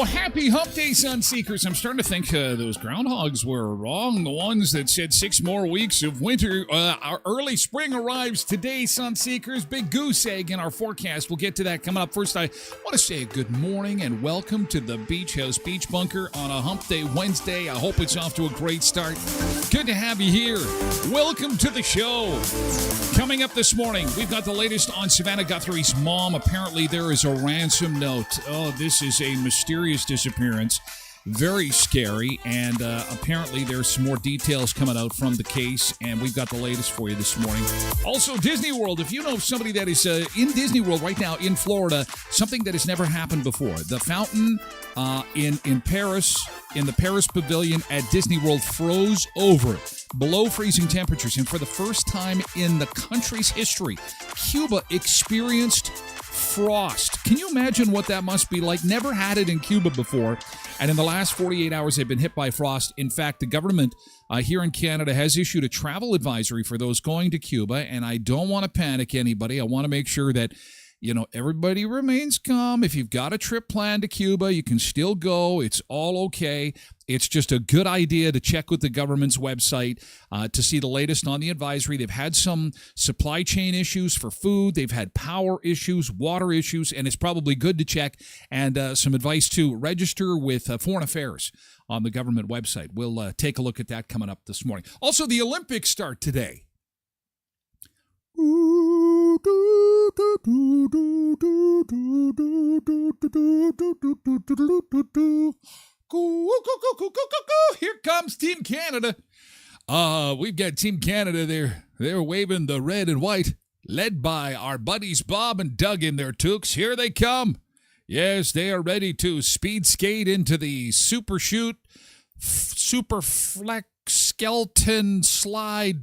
Happy Hump Day, Sunseekers. I'm starting to think those groundhogs were wrong. The ones that said 6 more weeks of winter. Our early spring arrives today, Sunseekers. Big goose egg in our forecast. We'll get to that coming up. First, I want to say good morning and welcome to the Beach House Beach Bunker on a Hump Day Wednesday. I hope it's off to a great start. Good to have you here. Welcome to the show. Coming up this morning, we've got the latest on Savannah Guthrie's mom. Apparently, there is a ransom note. Oh, this is a mysterious disappearance. Very scary, and apparently there's some more details coming out from the case, and we've got the latest for you this morning. Also, Disney World. If you know somebody that is in Disney World right now in Florida, something that has never happened before. The fountain in Paris, in the Paris Pavilion at Disney World, froze over below freezing temperatures, and for the first time in the country's history, Cuba experienced frost. Can you imagine what that must be like? Never had it in Cuba before. And in the last 48 hours, they've been hit by frost. In fact, the government here in Canada has issued a travel advisory for those going to Cuba. And I don't want to panic anybody. I want to make sure that, everybody remains calm. If you've got a trip planned to Cuba, you can still go. It's all okay. It's just a good idea to check with the government's website to see the latest on the advisory. They've had some supply chain issues for food. They've had power issues, water issues, and it's probably good to check. And some advice to register with Foreign Affairs on the government website. We'll take a look at that coming up this morning. Also, the Olympics start today. Here comes Team Canada. We've got Team Canada there. They're waving the red and white, led by our buddies Bob and Doug in their toques. Here they come. Yes, they are ready to speed skate into the super shoot, super flex, skeleton slide,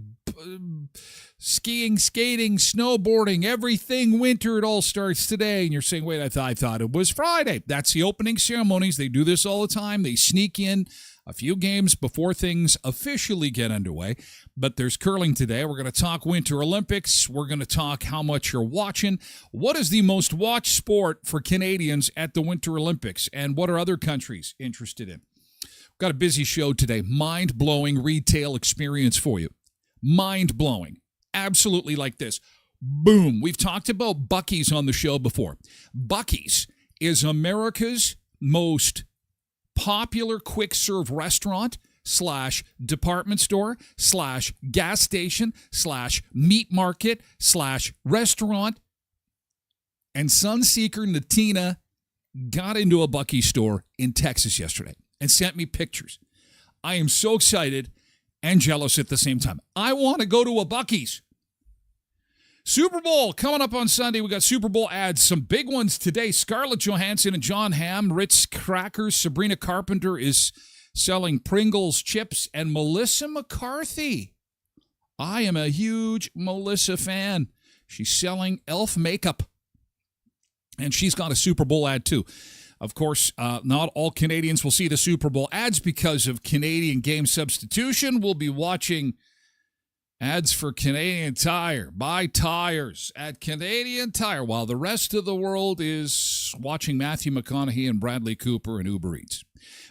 skiing, skating, snowboarding, everything winter. It all starts today. And you're saying, wait, I thought it was Friday. That's the opening ceremonies. They do this all the time. They sneak in a few games before things officially get underway. But there's curling today. We're going to talk Winter Olympics. We're going to talk how much you're watching. What is the most watched sport for Canadians at the Winter Olympics? And what are other countries interested in? We've got a busy show today. Mind-blowing retail experience for you. Mind-blowing. Absolutely like this. Boom. We've talked about Buc-ee's on the show before. Buc-ee's is America's most popular quick-serve restaurant. /department store /gas station /meat market /restaurant. And Sunseeker Natina got into a Buc-ee's store in Texas yesterday and sent me pictures. I am so excited and jealous at the same time. I want to go to a Buc-ee's. Super Bowl coming up on Sunday. We got Super Bowl ads, some big ones today. Scarlett Johansson and John Hamm, Ritz crackers. Sabrina Carpenter is selling Pringles chips, and Melissa McCarthy. I am a huge Melissa fan. She's selling Elf makeup, and she's got a Super Bowl ad too. Of course, not all Canadians will see the Super Bowl ads because of Canadian game substitution. We'll be watching ads for Canadian Tire. Buy tires at Canadian Tire, while the rest of the world is watching Matthew McConaughey and Bradley Cooper and Uber Eats.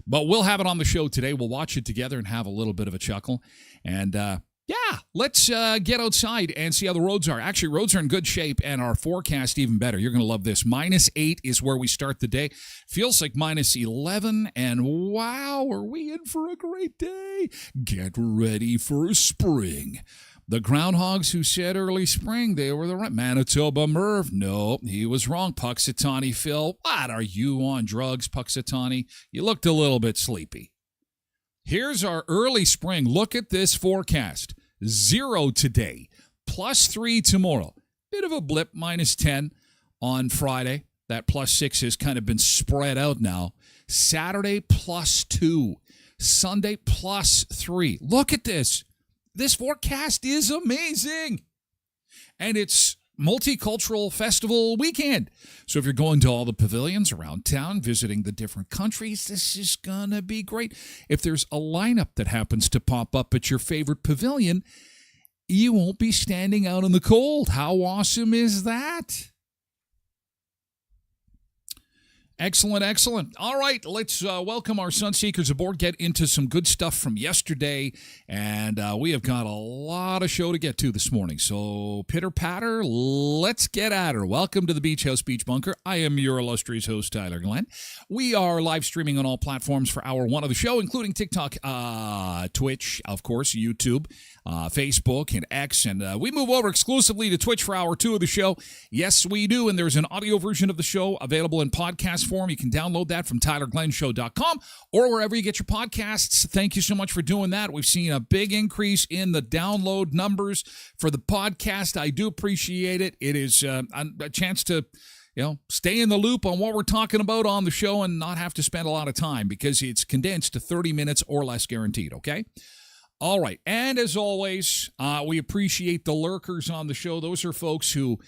But we'll have it on the show today. We'll watch it together and have a little bit of a chuckle. And let's get outside and see how the roads are. Actually, roads are in good shape, and our forecast even better. You're going to love this. -8 is where we start the day. Feels like -11, and wow, are we in for a great day. Get ready for spring. The groundhogs who said early spring, they were the right. Manitoba Merv, no, he was wrong. Puxatawny Phil, what are you on drugs, Puxatawny? You looked a little bit sleepy. Here's our early spring. Look at this forecast. 0 today, +3 tomorrow. Bit of a blip, -10 on Friday. That +6 has kind of been spread out now. Saturday, +2. Sunday, +3. Look at this. This forecast is amazing. And it's Multicultural Festival weekend. So if you're going to all the pavilions around town, visiting the different countries, this is going to be great. If there's a lineup that happens to pop up at your favorite pavilion, you won't be standing out in the cold. How awesome is that? Excellent, excellent. All right, let's welcome our Sunseekers aboard, get into some good stuff from yesterday, and we have got a lot of show to get to this morning. So, pitter-patter, let's get at her. Welcome to the Beach House Beach Bunker. I am your illustrious host, Tyler Glen. We are live streaming on all platforms for hour one of the show, including TikTok, Twitch, of course, YouTube, Facebook, and X, and we move over exclusively to Twitch for hour two of the show. Yes, we do, and there's an audio version of the show available in podcast form. You can download that from tylerglenshow.com or wherever you get your podcasts. Thank you so much for doing that. We've seen a big increase in the download numbers for the podcast. I do appreciate it. It is a chance to stay in the loop on what we're talking about on the show and not have to spend a lot of time because it's condensed to 30 minutes or less guaranteed, okay? All right, and as always, we appreciate the lurkers on the show. Those are folks who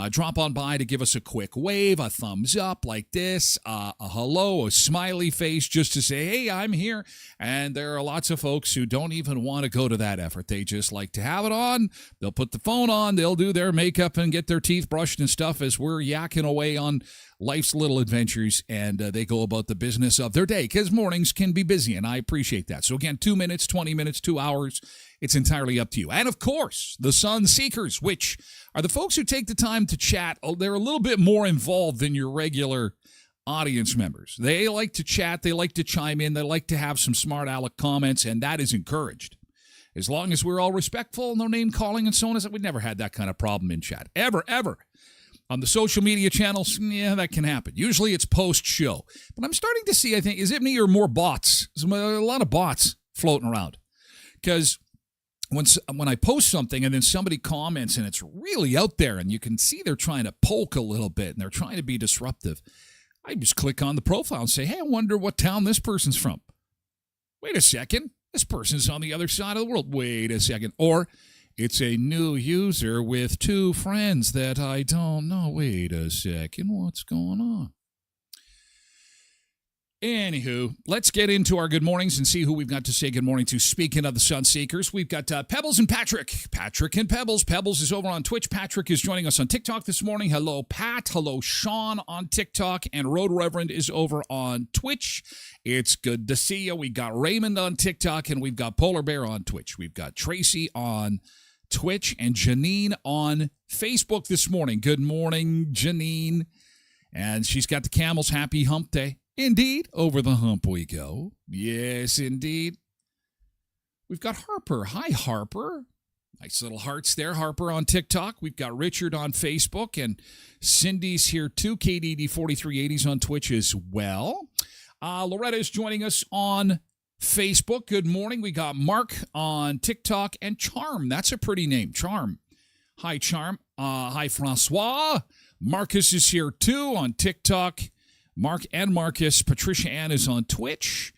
drop on by to give us a quick wave, a thumbs up like this, a hello, a smiley face just to say, hey, I'm here. And there are lots of folks who don't even want to go to that effort. They just like to have it on. They'll put the phone on. They'll do their makeup and get their teeth brushed and stuff as we're yakking away on life's little adventures, and they go about the business of their day because mornings can be busy, and I appreciate that. So again, 2 minutes, 20 minutes, 2 hours, it's entirely up to you. And of course, the Sun Seekers, which are the folks who take the time to chat. Oh, they're a little bit more involved than your regular audience members. They like to chat, they like to chime in, they like to have some smart aleck comments, and that is encouraged. As long as we're all respectful, no name calling and so on, we've never had that kind of problem in chat. Ever. On the social media channels, yeah, that can happen. Usually it's post-show. But I'm starting to see, I think, is it me or more bots? There's a lot of bots floating around. Because when I post something and then somebody comments and it's really out there and you can see they're trying to poke a little bit and they're trying to be disruptive, I just click on the profile and say, hey, I wonder what town this person's from. Wait a second. This person's on the other side of the world. Wait a second. Or it's a new user with 2 friends that I don't know. Wait a second. What's going on? Anywho, let's get into our good mornings and see who we've got to say good morning to. Speaking of the Sun Seekers, we've got Pebbles and Patrick. Patrick and Pebbles. Pebbles is over on Twitch. Patrick is joining us on TikTok this morning. Hello, Pat. Hello, Sean on TikTok. And Road Reverend is over on Twitch. It's good to see you. We got Raymond on TikTok, and we've got Polar Bear on Twitch. We've got Tracy on Twitch and Janine on Facebook this morning. Good morning, Janine. And she's got the Camel's Happy Hump Day. Indeed, over the hump we go. Yes, indeed. We've got Harper. Hi, Harper. Nice little hearts there, Harper on TikTok. We've got Richard on Facebook, and Cindy's here too. KDD4380s on Twitch as well. Loretta is joining us on Facebook. Good morning. We got Mark on TikTok and Charm. That's a pretty name, Charm. Hi, Charm. Hi, Francois. Marcus is here too on TikTok. Mark and Marcus. Patricia Ann is on Twitch.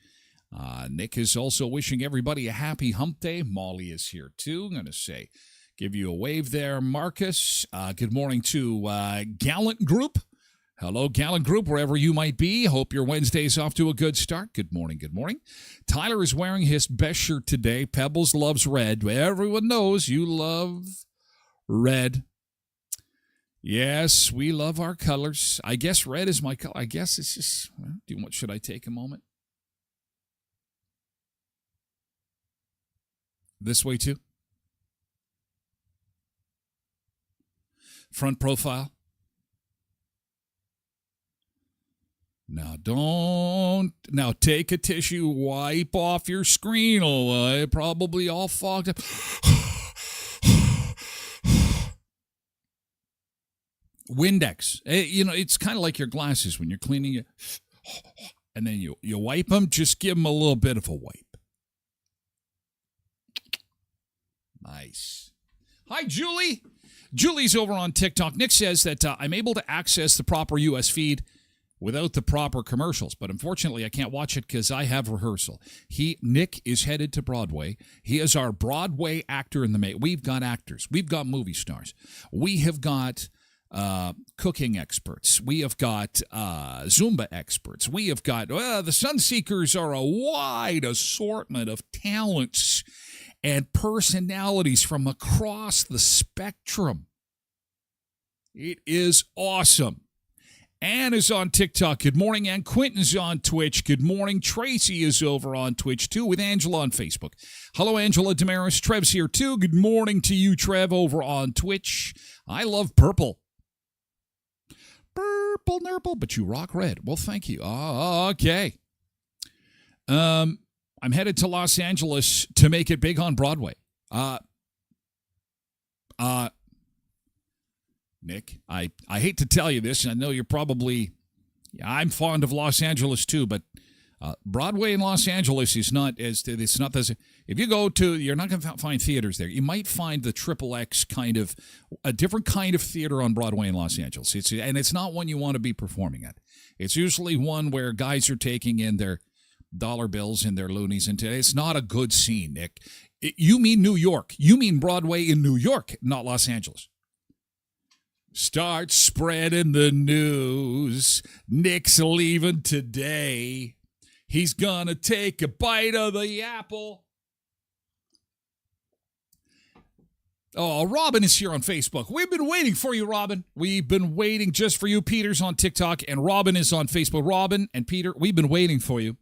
Nick is also wishing everybody a happy hump day. Molly is here too. I'm going to give you a wave there, Marcus. Good morning to Gallant Group. Hello, Gallant Group, wherever you might be. Hope your Wednesday's off to a good start. Good morning, good morning. Tyler is wearing his best shirt today. Pebbles loves red. Everyone knows you love red. Yes, we love our colors. I guess red is my color. I guess it's just, should I take a moment? This way too. Front profile. Now now take a tissue, wipe off your screen. Probably all fogged up. Windex. It's kind of like your glasses when you're cleaning it. And then you wipe them, just give them a little bit of a wipe. Nice. Hi, Julie. Julie's over on TikTok. Nick says that I'm able to access the proper U.S. feed without the proper commercials, but unfortunately I can't watch it because I have rehearsal. Nick is headed to Broadway. He is our Broadway actor in the making. We've got actors. We've got movie stars. We have got cooking experts. We have got Zumba experts. We have got, the Sunseekers are a wide assortment of talents and personalities from across the spectrum. It is awesome. Ann is on TikTok. Good morning, Ann. Quentin's on Twitch. Good morning. Tracy is over on Twitch, too, with Angela on Facebook. Hello, Angela Damaris. Trev's here, too. Good morning to you, Trev, over on Twitch. I love purple. Purple, nurple, but you rock red. Well, thank you. Okay. I'm headed to Los Angeles to make it big on Broadway. Nick, I hate to tell you this, and I know you're probably, I'm fond of Los Angeles too, but Broadway in Los Angeles is not as, it's not as, if you go to, you're not going to find theaters there. You might find the XXX kind of, a different kind of theater on Broadway in Los Angeles. It's not one you want to be performing at. It's usually one where guys are taking in their dollar bills and their loonies, and it's not a good scene, Nick. You mean New York. You mean Broadway in New York, not Los Angeles. Start spreading the news. Nick's leaving today. He's gonna take a bite of the apple. Oh, Robin is here on Facebook. We've been waiting for you, Robin. We've been waiting just for you. Peter's on TikTok, and Robin is on Facebook. Robin and Peter, we've been waiting for you.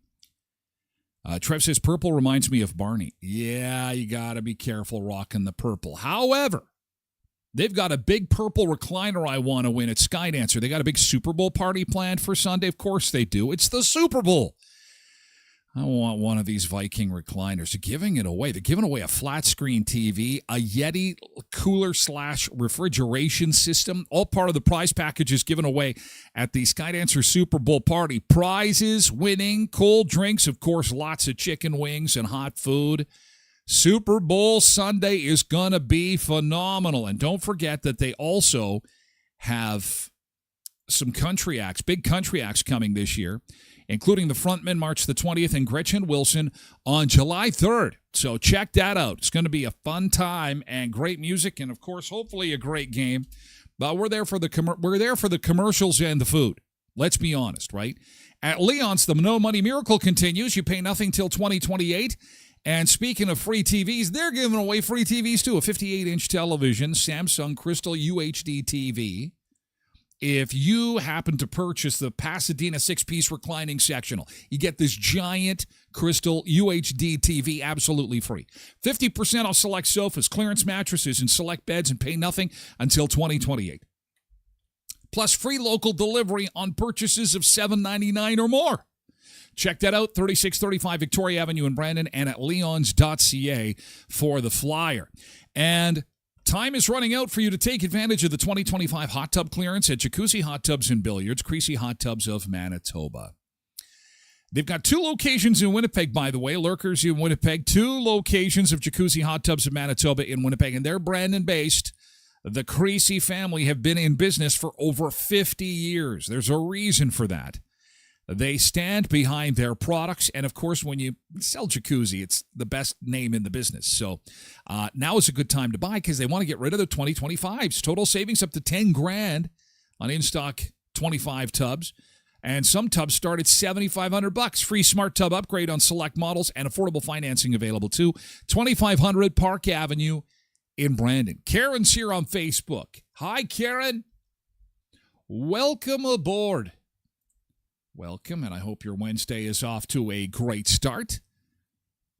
Trev says, purple reminds me of Barney. Yeah, you got to be careful rocking the purple. However, they've got a big purple recliner I want to win at Skydancer. They got a big Super Bowl party planned for Sunday. Of course they do. It's the Super Bowl. I want one of these Viking recliners. They're giving it away. They're giving away a flat screen TV, a Yeti cooler / refrigeration system. All part of the prize packages given away at the Skydancer Super Bowl party. Prizes, winning, cold drinks, of course, lots of chicken wings and hot food. Super Bowl Sunday is going to be phenomenal. And don't forget that they also have some country acts, big country acts coming this year, including the Frontmen March the 20th and Gretchen Wilson on July 3rd. So check that out. It's going to be a fun time and great music and, of course, hopefully a great game. But we're there for the commercials and the food. Let's be honest, right? At Leon's, the No Money Miracle continues. You pay nothing till 2028. And speaking of free TVs, they're giving away free TVs too. A 58-inch television, Samsung Crystal UHD TV. If you happen to purchase the Pasadena 6-piece reclining sectional, you get this giant Crystal UHD TV absolutely free. 50% off select sofas, clearance mattresses, and select beds, and pay nothing until 2028. Plus free local delivery on purchases of $7.99 or more. Check that out, 3635 Victoria Avenue in Brandon and at leons.ca for the flyer. And time is running out for you to take advantage of the 2025 hot tub clearance at Jacuzzi Hot Tubs and Billiards, Creasy Hot Tubs of Manitoba. They've got 2 locations in Winnipeg, by the way. Lurkers in Winnipeg, 2 locations of Jacuzzi Hot Tubs of Manitoba in Winnipeg, and they're Brandon-based. The Creasy family have been in business for over 50 years. There's a reason for that. They stand behind their products, and of course, when you sell jacuzzi, it's the best name in the business. So now is a good time to buy because they want to get rid of the 2025s. Total savings up to $10,000 on in-stock 25 tubs, and some tubs start at $7,500. Free smart tub upgrade on select models and affordable financing available too. 2500 Park Avenue in Brandon. Karen's here on Facebook. Hi, Karen. Welcome aboard. Welcome, and I hope your Wednesday is off to a great start.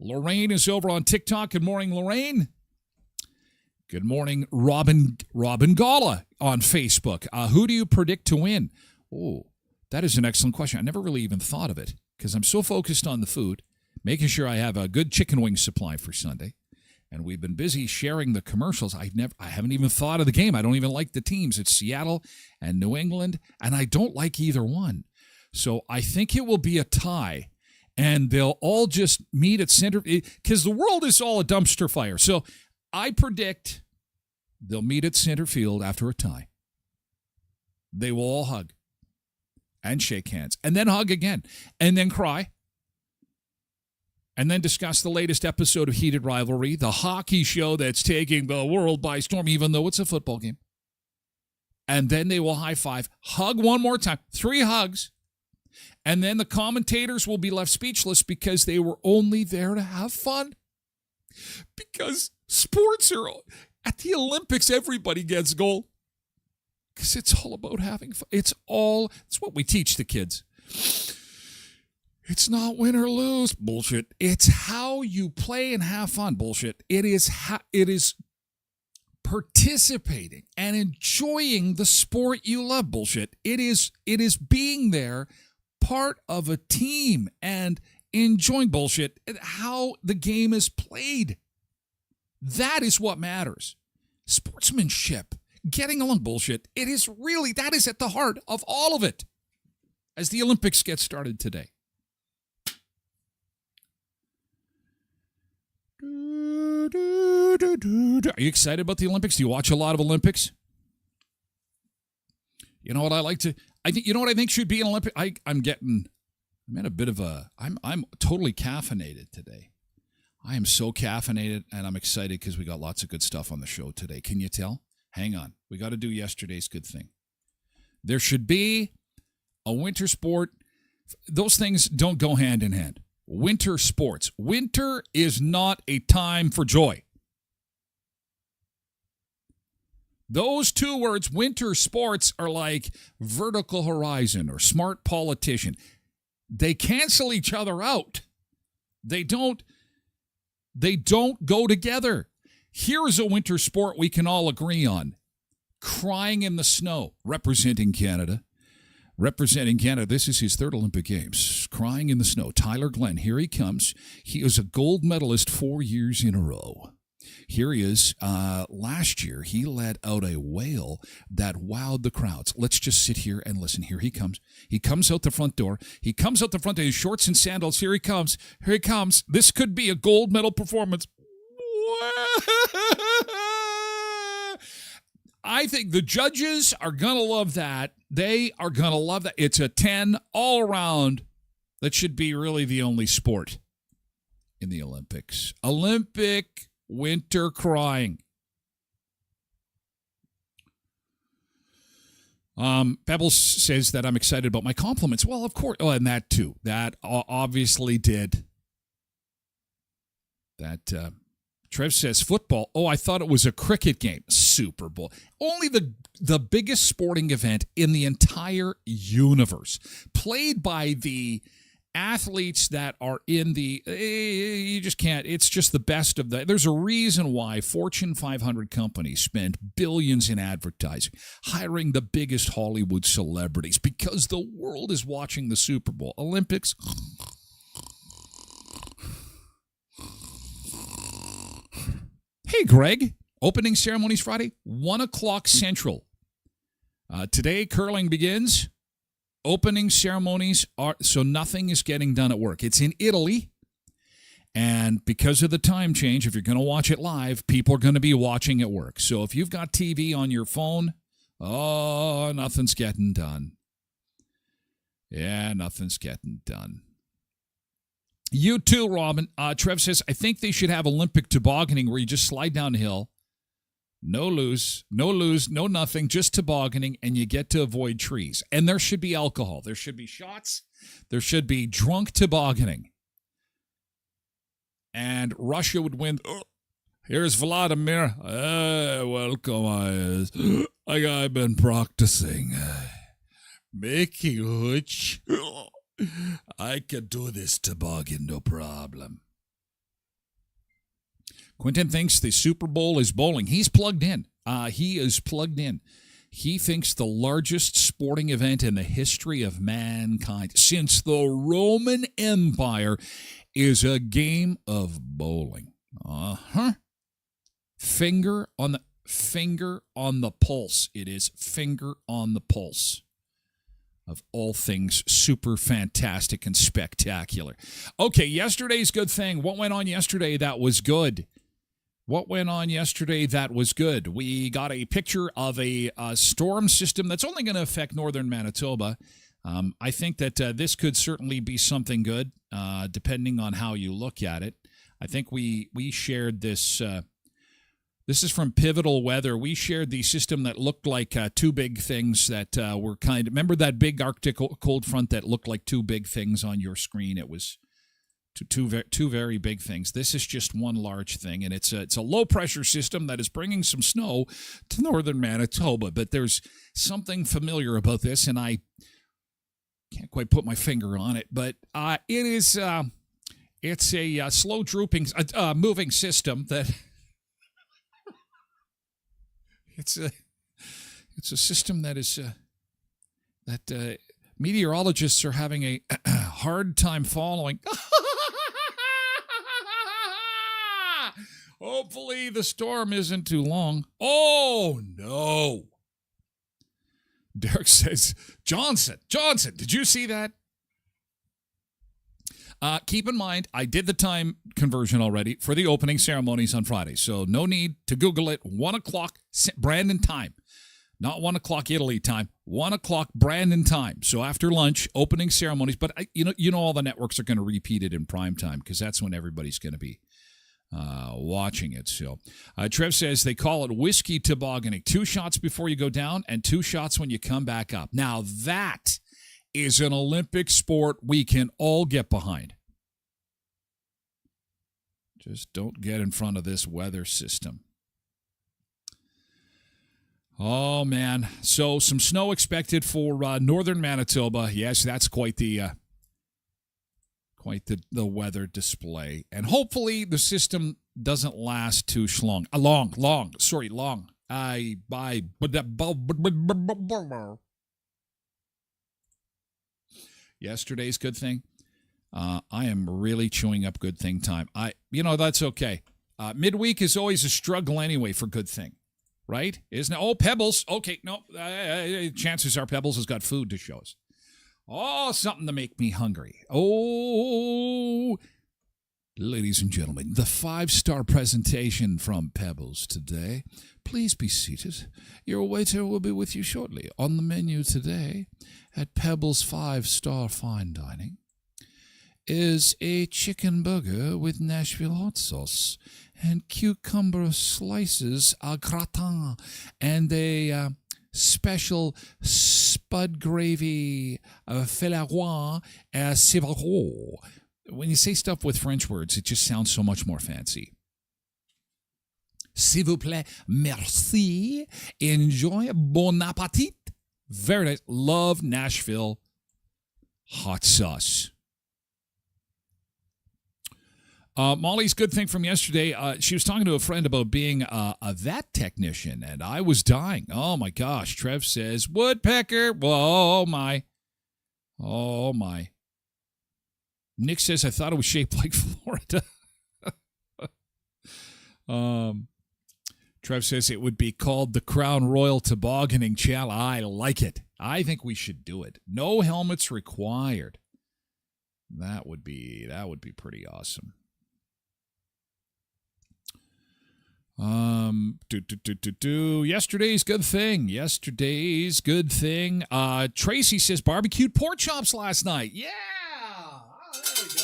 Lorraine is over on TikTok. Good morning, Lorraine. Good morning, Robin Gala on Facebook. Who do you predict to win? Oh, that is an excellent question. I never really even thought of it because I'm so focused on the food, making sure I have a good chicken wing supply for Sunday. And we've been busy sharing the commercials. I haven't even thought of the game. I don't even like the teams. It's Seattle and New England, and I don't like either one. So I think it will be a tie, and they'll all just meet at center, because the world is all a dumpster fire. So I predict they'll meet at center field after a tie. They will all hug and shake hands, and then hug again, and then cry, and then discuss the latest episode of Heated Rivalry, the hockey show that's taking the world by storm, even though it's a football game. And then they will high five, hug one more time, 3 hugs. And then the commentators will be left speechless because they were only there to have fun. Because sports are, at the Olympics, everybody gets gold. Because it's all about having fun. It's what we teach the kids. It's not win or lose. Bullshit. It's how you play and have fun. Bullshit. It is participating and enjoying the sport you love. Bullshit. It is being there, part of a team, and enjoying bullshit, how the game is played. That is what matters. Sportsmanship, getting along, bullshit. It is really, that is at the heart of all of it as the Olympics get started today. Are you excited about the Olympics? Do you watch a lot of Olympics? You know what I think should be an Olympic. I'm in a bit of a, I'm totally caffeinated today. I am so caffeinated, and I'm excited because we got lots of good stuff on the show today. Can you tell? Hang on. We got to do yesterday's good thing. There should be a winter sport. Those things don't go hand in hand. Winter sports. Winter is not a time for joy. Those 2 words, winter sports, are like vertical horizon or smart politician. They cancel each other out. They don't go together. Here is a winter sport we can all agree on. Crying in the snow, representing Canada. This is his 3rd Olympic Games. Crying in the snow. Tyler Glen, here he comes. He is a gold medalist 4 years in a row. Here he is. Last year, he let out a wail that wowed the crowds. Let's just sit here and listen. Here he comes. He comes out the front door. In shorts and sandals. Here he comes. This could be a gold medal performance. I think the judges are going to love that. They are going to love that. It's a 10 all around. That should be really the only sport in the Olympics. Olympic winter crying. Pebbles says that I'm excited about my compliments. Well, of course. Oh, and that too. That obviously did. That Trev says football. Oh, I thought it was a cricket game. Super Bowl. Only the biggest sporting event in the entire universe. Played by the athletes that are in the, you just can't, it's just the best of the, there's a reason why Fortune 500 companies spend billions in advertising, hiring the biggest Hollywood celebrities, because the world is watching the Super Bowl. Olympics, hey, Greg, opening ceremonies Friday, 1 o'clock Central. Today, curling begins. Opening ceremonies are, so nothing is getting done at work. It's in Italy, and because of the time change, if you're going to watch it live, people are going to be watching at work. So if you've got TV on your phone, nothing's getting done. Yeah, nothing's getting done. You too, Robin. Trev says, I think they should have Olympic tobogganing where you just slide downhill. No lose, no nothing, just tobogganing, and you get to avoid trees. And there should be alcohol. There should be shots. There should be drunk tobogganing. And Russia would win. Oh, here's Vladimir. Welcome. I've been practicing. Making hooch. I can do this toboggan, no problem. Quentin thinks the Super Bowl is bowling. He's plugged in. He is plugged in. He thinks the largest sporting event in the history of mankind since the Roman Empire is a game of bowling. Finger on the pulse. It is finger on the pulse of all things super fantastic and spectacular. Okay, yesterday's good thing. What went on yesterday that was good? What went on yesterday that was good? We got a picture of a storm system that's only going to affect northern Manitoba. I think that this could certainly be something good, depending on how you look at it. I think we shared this. This is from Pivotal Weather. We shared the system that looked like two big things that were kind of... Remember that big Arctic cold front that looked like two big things on your screen? It was two very big things. This is just one large thing, and it's a low-pressure system that is bringing some snow to northern Manitoba. But there's something familiar about this, and I can't quite put my finger on it. But it is... it's a slow drooping, moving system that... It's a system that is that meteorologists are having a hard time following. Hopefully the storm isn't too long. Oh no! Derek says, Johnson, did you see that? Keep in mind, I did the time conversion already for the opening ceremonies on Friday, so no need to Google it. 1 o'clock Brandon time, not 1 o'clock Italy time. 1 o'clock Brandon time. So after lunch, opening ceremonies. But you know, all the networks are going to repeat it in prime time because that's when everybody's going to be watching it. So Trev says they call it whiskey tobogganing. 2 shots before you go down and 2 shots when you come back up. Now that is an Olympic sport we can all get behind. Just don't get in front of this weather system. Oh, man. So some snow expected for northern Manitoba. Yes, that's quite the weather display. And hopefully the system doesn't last too long. Long. Yesterday's good thing. I am really chewing up good thing time. That's okay. Midweek is always a struggle anyway for good thing, right? Isn't it? Oh, Pebbles. Okay, no. Chances are Pebbles has got food to show us. Oh, something to make me hungry. Oh, ladies and gentlemen, the 5-star presentation from Pebbles today. Please be seated. Your waiter will be with you shortly. On the menu today at Pebbles 5-star Fine Dining is a chicken burger with Nashville hot sauce and cucumber slices au gratin and a special spud gravy filet roi Sivaro. When you say stuff with French words, it just sounds so much more fancy. S'il vous plaît, merci, enjoy, bon appetit. Very nice. Love Nashville hot sauce. Molly's good thing from yesterday. She was talking to a friend about being a vet technician, and I was dying. Oh, my gosh. Trev says, woodpecker. Whoa, my. Oh, my. Nick says, I thought it was shaped like Florida. Trev says it would be called the Crown Royal Tobogganing Challenge. I like it. I think we should do it. No helmets required. That would be pretty awesome. Yesterday's good thing. Tracy says barbecued pork chops last night. Yeah. Oh, there we go.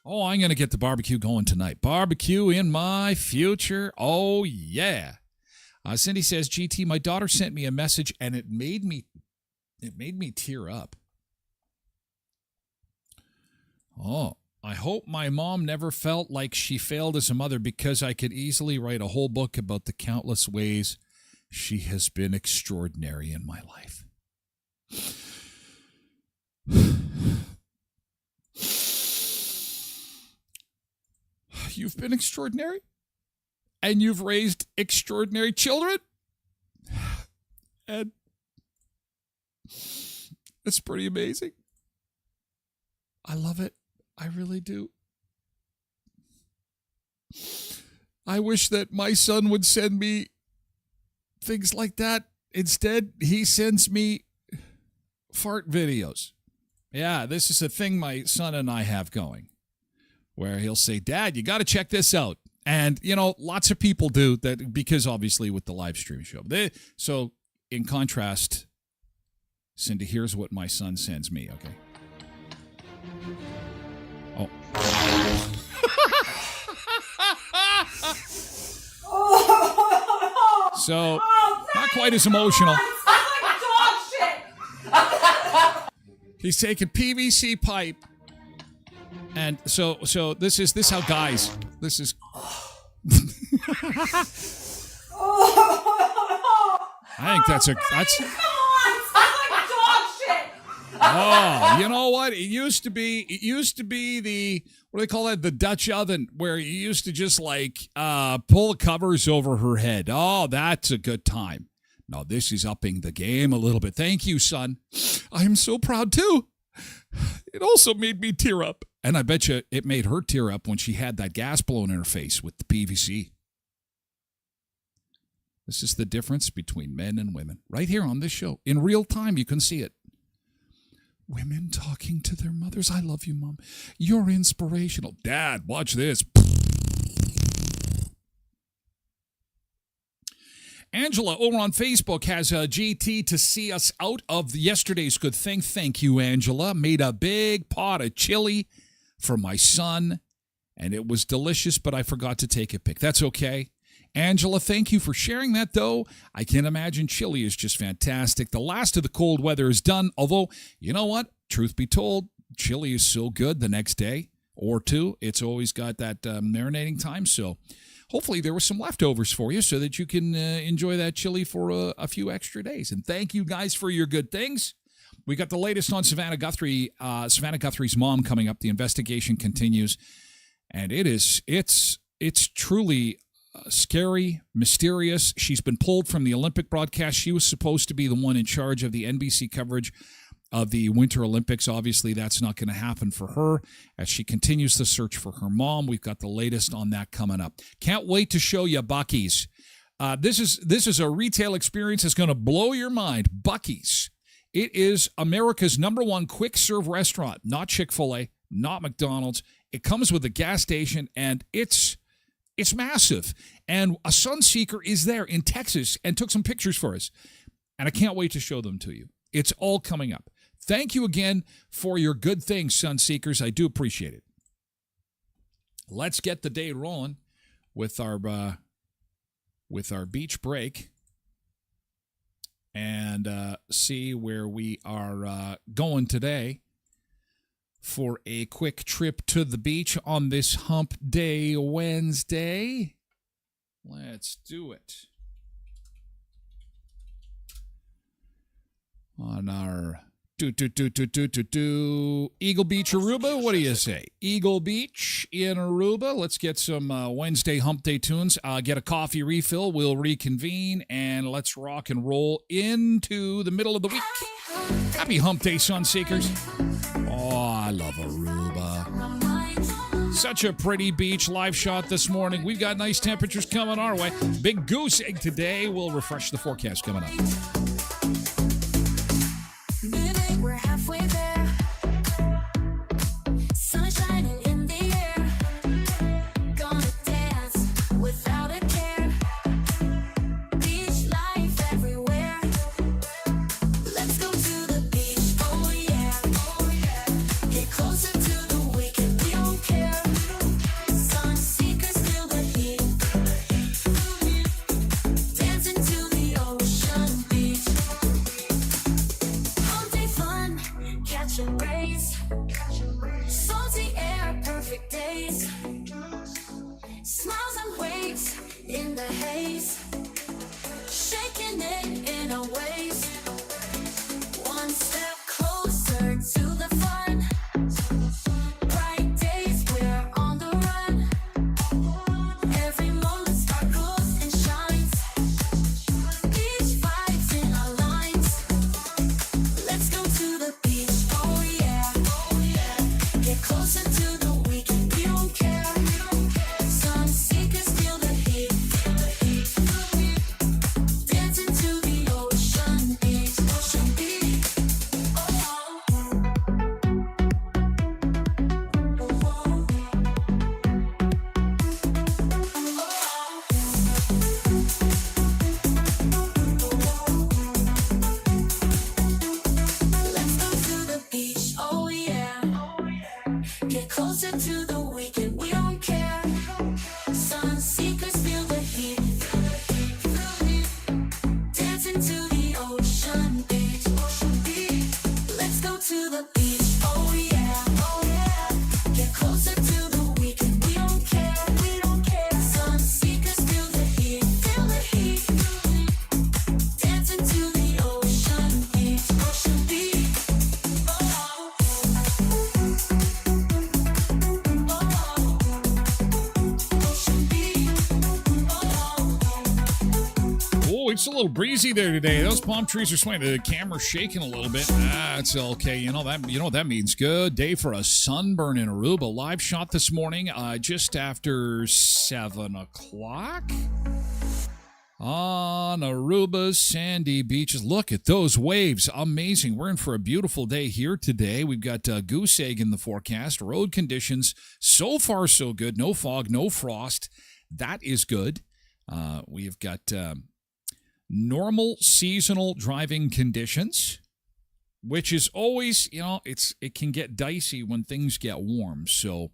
Oh, I'm going to get the barbecue going tonight. Barbecue in my future. Oh, yeah. Cindy says, GT, my daughter sent me a message and it made me tear up. Oh, I hope my mom never felt like she failed as a mother because I could easily write a whole book about the countless ways she has been extraordinary in my life. You've been extraordinary, and you've raised extraordinary children, and it's pretty amazing. I love it. I really do. I wish that my son would send me things like that. Instead, he sends me fart videos. Yeah, this is a thing my son and I have going, where he'll say, Dad, you got to check this out. And, lots of people do that because obviously with the live stream show. So in contrast, Cindy, here's what my son sends me, okay? Oh. So, not quite as emotional. He's taking PVC pipe. And so this is how guys, this is. I think that's. Oh, you know what? It used to be the, what do they call that? The Dutch oven, where you used to just pull the covers over her head. Oh, that's a good time. No, this is upping the game a little bit. Thank you, son. I am so proud too. It also made me tear up. And I bet you it made her tear up when she had that gas blown in her face with the PVC. This is the difference between men and women. Right here on this show. In real time, you can see it. Women talking to their mothers. I love you, Mom. You're inspirational. Dad, watch this. Angela over on Facebook has a GT to see us out of yesterday's good thing. Thank you, Angela. Made a big pot of chili for my son, and it was delicious, but I forgot to take a pic. That's okay. Angela, thank you for sharing that, though. I can imagine chili is just fantastic. The last of the cold weather is done, although, you know what? Truth be told, chili is so good the next day or two. It's always got that marinating time, so hopefully there were some leftovers for you so that you can enjoy that chili for a few extra days. And thank you guys for your good things. We got the latest on Savannah Guthrie, Savannah Guthrie's mom coming up. The investigation continues, and it's truly scary, mysterious. She's been pulled from the Olympic broadcast. She was supposed to be the one in charge of the NBC coverage of the Winter Olympics. Obviously, that's not going to happen for her as she continues the search for her mom. We've got the latest on that coming up. Can't wait to show you Buc-ee's. This is a retail experience that's going to blow your mind. Buc-ee's. It is America's #1 quick-serve restaurant, not Chick-fil-A, not McDonald's. It comes with a gas station, and it's massive. And a Sunseeker is there in Texas and took some pictures for us. And I can't wait to show them to you. It's all coming up. Thank you again for your good things, Sunseekers. I do appreciate it. Let's get the day rolling with our beach break and see where we are going today for a quick trip to the beach on this Hump Day Wednesday. Let's do it. On our Eagle Beach, Aruba. What do you say? Eagle Beach in Aruba. Let's get some Wednesday Hump Day tunes. Get a coffee refill. We'll reconvene and let's rock and roll into the middle of the week. Happy Hump Day, Sunseekers. Oh, I love Aruba. Such a pretty beach. Live shot this morning. We've got nice temperatures coming our way. Big goose egg today. We'll refresh the forecast coming up. We're halfway there. Sun shining in the air. Gonna dance without a care. Beach life everywhere. Let's go to the beach. Oh yeah. Get closer to the weekend. We don't care. Sun seekers feel the heat. Dancing to the ocean beach. Catching rays, salty air, perfect days, smiles and waves in the haze, shaking it in our ways, one step closer to the fun, bright days, we're on the run, every moment sparkles and shines, beach vibes in our lines, let's go to the beach. Get closer to the weekend, we don't care. Sun seekers feel the heat. Dancing to the ocean beach. Ocean beach. Let's go to the beach, oh yeah. Get closer to the weekend, we don't care. Sun seekers feel the heat. Dancing to the ocean beach. Let's go to the beach, oh yeah. Get closer to the weekend, we don't care. Sun seekers feel the heat. Dancing to the ocean beach. It's a little breezy there today. Those palm trees are swaying. The camera's shaking a little bit. It's okay. You know what that means. Good day for a sunburn in Aruba. Live shot this morning, just after 7 o'clock on Aruba's sandy beaches. Look at those waves. Amazing. We're in for a beautiful day here today. We've got goose egg in the forecast. Road conditions so far so good. No fog, no frost. That is good. We've got normal seasonal driving conditions, which is always, it can get dicey when things get warm. So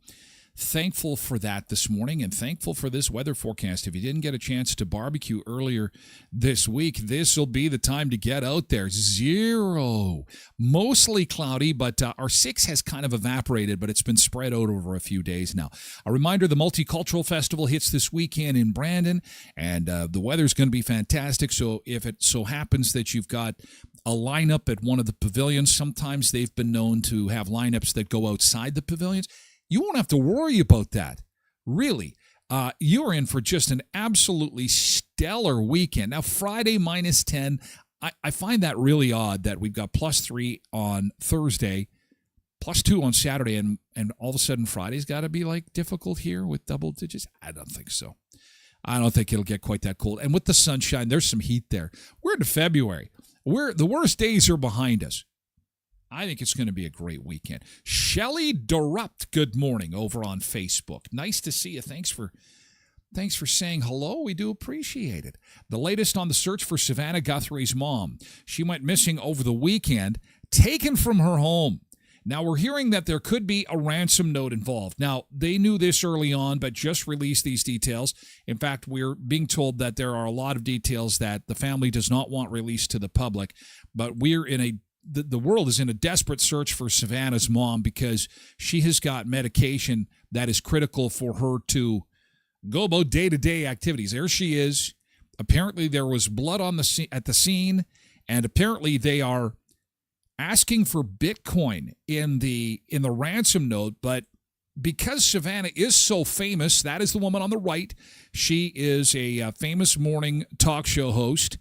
thankful for that this morning and thankful for this weather forecast. If you didn't get a chance to barbecue earlier this week, this will be the time to get out there. 0. Mostly cloudy, but our 6 has kind of evaporated, but it's been spread out over a few days now. A reminder, the Multicultural Festival hits this weekend in Brandon, and the weather's going to be fantastic. So if it so happens that you've got a lineup at one of the pavilions, sometimes they've been known to have lineups that go outside the pavilions. You won't have to worry about that. Really, you are in for just an absolutely stellar weekend. Now, Friday -10, I find that really odd that we've got +3 on Thursday, +2 on Saturday, and all of a sudden Friday's got to be like difficult here with double digits. I don't think so. I don't think it'll get quite that cold. And with the sunshine, there's some heat there. We're into February. The worst days are behind us. I think it's going to be a great weekend. Shelley Derupt, good morning over on Facebook. Nice to see you. Thanks for saying hello. We do appreciate it. The latest on the search for Savannah Guthrie's mom. She went missing over the weekend, taken from her home. Now, we're hearing that there could be a ransom note involved. Now, they knew this early on, but just released these details. In fact, we're being told that there are a lot of details that the family does not want released to the public, but we're in the world is in a desperate search for Savannah's mom because she has got medication that is critical for her to go about day-to-day activities. There she is. Apparently, there was blood on at the scene, and apparently they are asking for Bitcoin in the ransom note, but because Savannah is so famous, that is the woman on the right. She is a famous morning talk show host,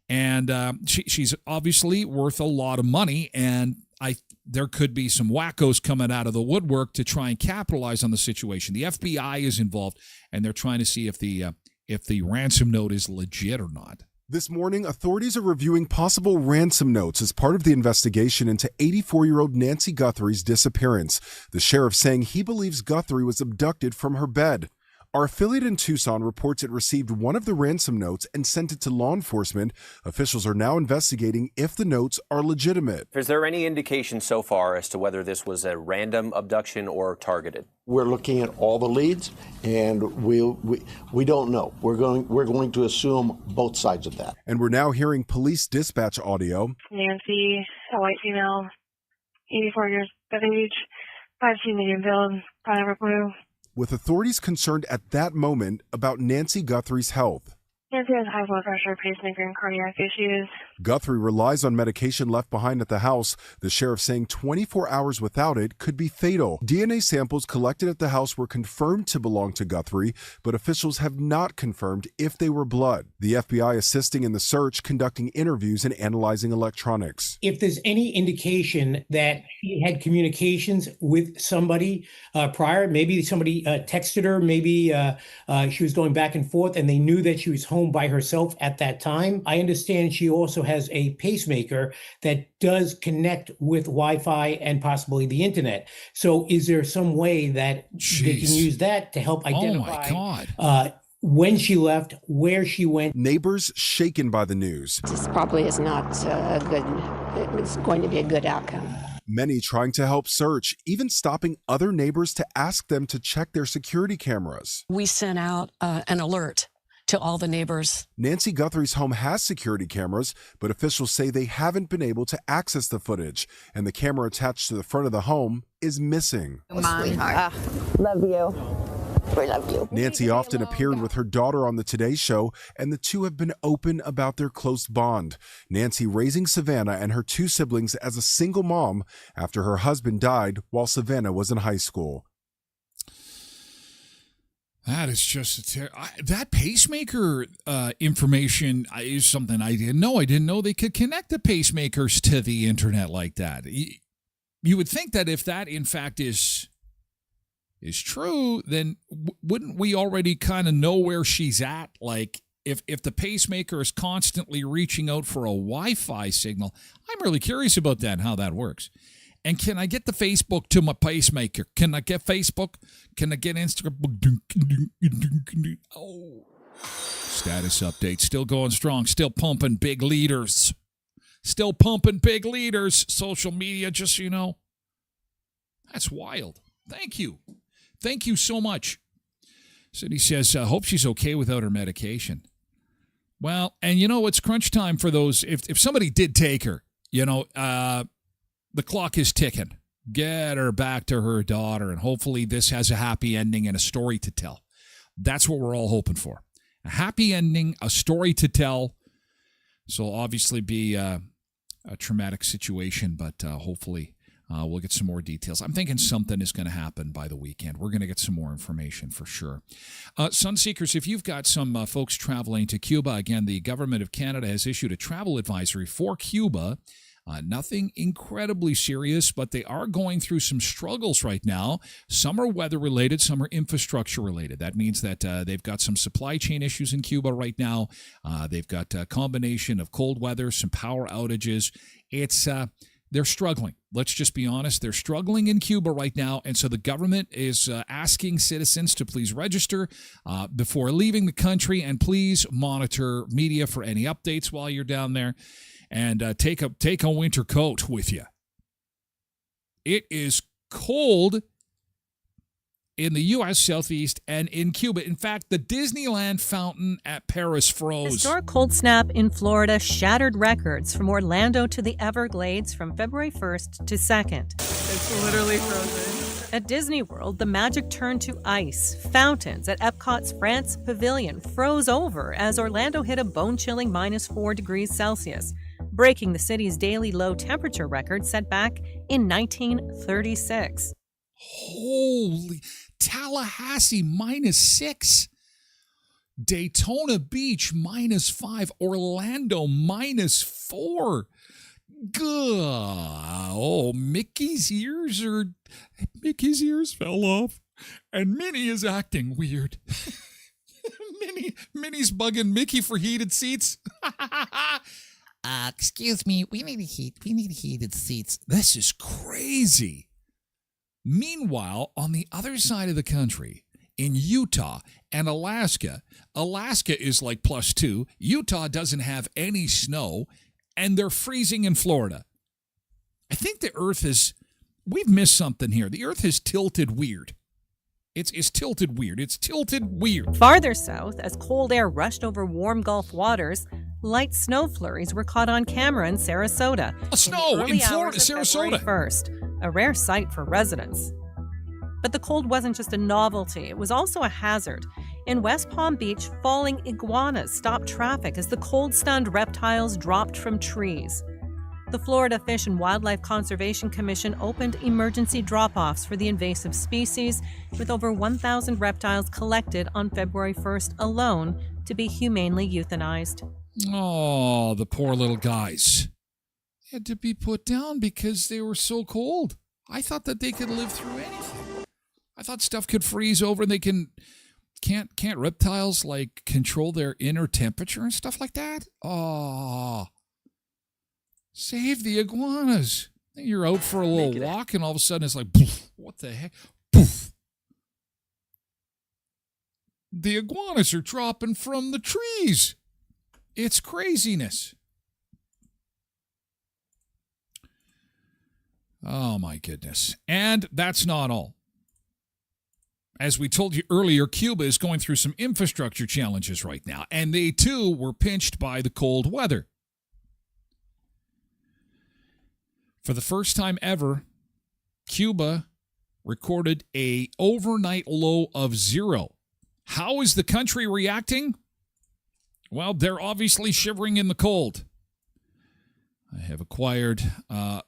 and she's obviously worth a lot of money, and there could be some wackos coming out of the woodwork to try and capitalize on the situation. The FBI is involved, and they're trying to see if the ransom note is legit or not. This morning, authorities are reviewing possible ransom notes as part of the investigation into 84-year-old Nancy Guthrie's disappearance. The sheriff saying he believes Guthrie was abducted from her bed. Our affiliate in Tucson reports it received one of the ransom notes and sent it to law enforcement. Officials are now investigating if the notes are legitimate. Is there any indication so far as to whether this was a random abduction or targeted? We're looking at all the leads, and we don't know. We're going to assume both sides of that. And we're now hearing police dispatch audio. Nancy, a white female, 84 years of age, 5'2" medium build, powder blue. With authorities concerned at that moment about Nancy Guthrie's health. Nancy has high blood pressure, pacemaker, and cardiac issues. Guthrie relies on medication left behind at the house. The sheriff saying 24 hours without it could be fatal. DNA samples collected at the house were confirmed to belong to Guthrie, but officials have not confirmed if they were blood. The FBI assisting in the search, conducting interviews and analyzing electronics. If there's any indication that she had communications with somebody prior, maybe somebody texted her, maybe she was going back and forth and they knew that she was home by herself at that time. I understand she also has a pacemaker that does connect with Wi-Fi and possibly the internet. So is there some way that they can use that to help identify when she left, where she went? Neighbors shaken by the news. This probably is not it's going to be a good outcome. Many trying to help search, even stopping other neighbors to ask them to check their security cameras. We sent out an alert to all the neighbors. Nancy Guthrie's home has security cameras, but officials say they haven't been able to access the footage, and the camera attached to the front of the home is missing. Sweetheart. Love you. We love you. Nancy often appeared with her daughter on the Today Show, and the two have been open about their close bond. Nancy raising Savannah and her two siblings as a single mom after her husband died while Savannah was in high school. That is just that pacemaker information is something I didn't know. I didn't know they could connect the pacemakers to the internet like that. You would think that if that in fact is true, then wouldn't we already kind of know where she's at? Like if the pacemaker is constantly reaching out for a Wi-Fi signal, I'm really curious about that and how that works. And can I get the Facebook to my pacemaker? Can I get Facebook? Can I get Instagram? Oh. Status update. Still going strong. Still pumping big leaders. Still pumping big leaders. Social media, just so you know. That's wild. Thank you. Thank you so much. Cindy says, hope she's okay without her medication. Well, and you know, it's crunch time for those. If somebody did take her, you know, the clock is ticking. Get her back to her daughter, and hopefully this has a happy ending and a story to tell. That's what we're all hoping for. A happy ending, a story to tell. So it'll obviously be a traumatic situation, but hopefully we'll get some more details. I'm thinking something is going to happen by the weekend. We're going to get some more information for sure. Sunseekers, if you've got some folks traveling to Cuba, again, the government of Canada has issued a travel advisory for Cuba. Nothing incredibly serious, but they are going through some struggles right now. Some are weather-related, some are infrastructure-related. That means that they've got some supply chain issues in Cuba right now. They've got a combination of cold weather, some power outages. They're struggling. Let's just be honest. They're struggling in Cuba right now, and so the government is asking citizens to please register before leaving the country, and please monitor media for any updates while you're down there. And take a winter coat with you. It is cold in the U.S. Southeast and in Cuba. In fact, the Disneyland fountain at Paris froze. Historic cold snap in Florida shattered records from Orlando to the Everglades from February 1st to 2nd. It's literally frozen. At Disney World, the magic turned to ice. Fountains at Epcot's France Pavilion froze over as Orlando hit a bone-chilling -4 degrees Celsius. breaking the city's daily low temperature record set back in 1936. Holy, Tallahassee -6. Daytona Beach -5. Orlando -4. Gah. Oh, Mickey's ears fell off. And Minnie is acting weird. Minnie's bugging Mickey for heated seats. Excuse me, we need heated seats. This is crazy. Meanwhile, on the other side of the country, in Utah and Alaska is like +2. Utah doesn't have any snow, and they're freezing in Florida. I think we've missed something here. The Earth has tilted weird. It's tilted weird. It's tilted weird. Farther south, as cold air rushed over warm Gulf waters, light snow flurries were caught on camera in Sarasota. Snow in Florida, Sarasota. 1st, a rare sight for residents. But the cold wasn't just a novelty, it was also a hazard. In West Palm Beach, falling iguanas stopped traffic as the cold-stunned reptiles dropped from trees. The Florida Fish and Wildlife Conservation Commission opened emergency drop-offs for the invasive species, with over 1,000 reptiles collected on February 1st alone to be humanely euthanized. Oh, the poor little guys. They had to be put down because they were so cold. I thought that they could live through anything. I thought stuff could freeze over and they can't reptiles like control their inner temperature and stuff like that? Oh. Save the iguanas. You're out for a little walk and all of a sudden it's like, poof, what the heck? Poof. The iguanas are dropping from the trees. It's craziness. Oh my goodness. And that's not all. As we told you earlier, Cuba is going through some infrastructure challenges right now, and they too were pinched by the cold weather. For the first time ever, Cuba recorded an overnight low of 0. How is the country reacting? Well, they're obviously shivering in the cold. I have acquired